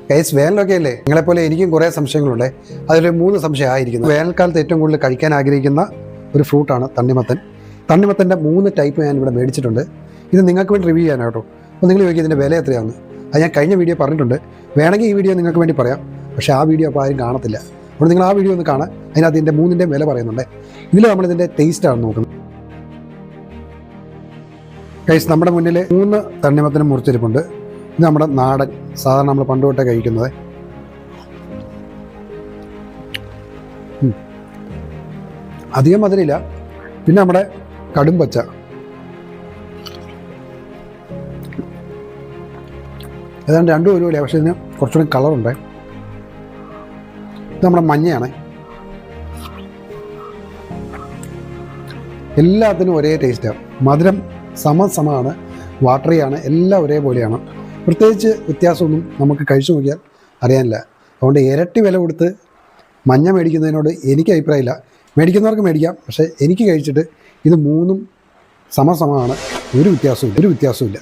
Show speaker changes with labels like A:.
A: Guys, വേനലൊക്കെ അല്ലേ, നിങ്ങളെപ്പോലെ എനിക്കും കുറേ സംശയങ്ങളുണ്ട്. അതിൽ 3 സംശയമായിരിക്കുന്നു. വേനൽക്കാലത്ത് ഏറ്റവും കൂടുതൽ കഴിക്കാൻ ആഗ്രഹിക്കുന്ന ഒരു ഫ്രൂട്ടാണ് തണ്ണിമത്തൻ. തണ്ണിമത്തൻ്റെ 3 ടൈപ്പ് ഞാൻ ഇവിടെ മേടിച്ചിട്ടുണ്ട്. ഇത് നിങ്ങൾക്ക് വേണ്ടി റിവ്യൂ ചെയ്യാനാണ് കേട്ടോ. അപ്പോൾ നിങ്ങൾ ചോദിക്കുക ഇതിൻ്റെ വില എത്രയാണ്? അത് ഞാൻ കഴിഞ്ഞ വീഡിയോ പറഞ്ഞിട്ടുണ്ട്. വേണമെങ്കിൽ ഈ വീഡിയോ നിങ്ങൾക്ക് വേണ്ടി പറയാം, പക്ഷേ ആ വീഡിയോ അപ്പോൾ ആരും കാണത്തില്ല. അപ്പോൾ നിങ്ങൾ ആ വീഡിയോ ഒന്ന് കാണാൻ. അതിനകത്ത് ഇതിൻ്റെ 3ൻ്റെയും വില പറയുന്നുണ്ട്. ഇതിൽ നമ്മളിതിൻ്റെ ടേസ്റ്റാണ് നോക്കുന്നത്. ഗൈസ്, നമ്മുടെ മുന്നിൽ 3 തണ്ണിമത്തനും മുറിച്ചിരിപ്പുണ്ട്. ഇത് നമ്മുടെ നാടൻ, സാധാരണ നമ്മൾ പണ്ട് തൊട്ടേ കഴിക്കുന്നത്. അധികം മധുരമില്ല. പിന്നെ നമ്മുടെ കടും പച്ച, ഏതാണ്ട് 2 ഒരുപോലെ, പക്ഷേ ഇതിന് കുറച്ചുകൂടി കളറുണ്ട്. ഇത് നമ്മുടെ മഞ്ഞയാണ്. എല്ലാത്തിനും ഒരേ ടേസ്റ്റാണ്. മധുരം സമമാണ്, വാട്ടറിയാണ്, എല്ലാം ഒരേപോലെയാണ്. പ്രത്യേകിച്ച് വ്യത്യാസമൊന്നും നമുക്ക് കഴിച്ചു നോക്കിയാൽ അറിയാനില്ല. അതുകൊണ്ട് ഇരട്ടി വില കൊടുത്ത് മഞ്ഞ മേടിക്കുന്നതിനോട് എനിക്ക് അഭിപ്രായമില്ല. മേടിക്കുന്നവർക്ക് മേടിക്കാം, പക്ഷേ എനിക്ക് കഴിച്ചിട്ട് ഇത് 3 സമമാണ്. ഒരു വ്യത്യാസവും ഇല്ല.